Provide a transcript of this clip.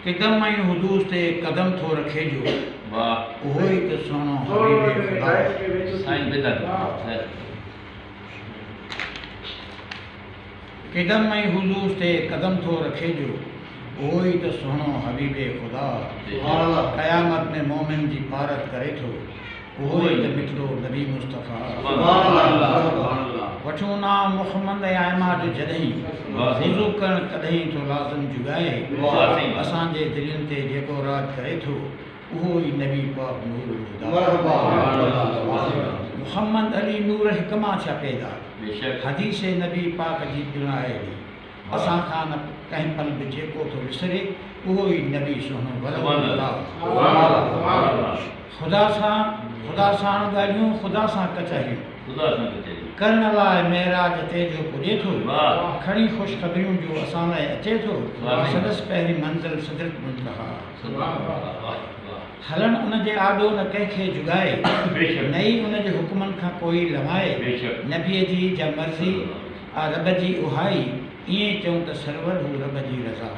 क़दम ऐं हुदूस ते क़दम थो रखे जो वाह उहो ई त सुहिणो हबीब ख़ुदा साईं बेदर क़दम ऐं हुदूस ते क़दम थो रखे जो उहो ई त सुहिणो हबीब ख़ुदा क़यामत में मोमिन जी पारत करे थो उहो ई त मिठड़ो नबी मुस्तफ़ा वठूं नाम मुहम्मद ऐं अहमद जॾहिं वज़ू करणु तॾहिं थो लाज़िम जुगाए असांजे दिलनि ते जेको राज करे थो उहो ई नबी पाक नूर मुहम्मद अली नूर हिकमा छा पैदा हदीस नबी पाक जी पिण आहे असां खां न कंहिं पल बि जेको थो विसरे उहो ई नबी सुहिणो ख़ुदा सां ॻाल्हियूं ख़ुदा सां कचहरियूं करण लाइ महराज ते जो पुॼे थो खणी ख़ुशख़बरियूं जो असां लाइ अचे थो संदसि पहिरीं मंज़िल सिदरत मुंतहा हलण उन जे आॾो न कंहिंखे जुगाए नई उन जे हुकमनि खां कोई लवाए नबीअ जी जा मर्ज़ी रब जी उहाई ईअं चऊं त सरवर हू रब जी रज़ा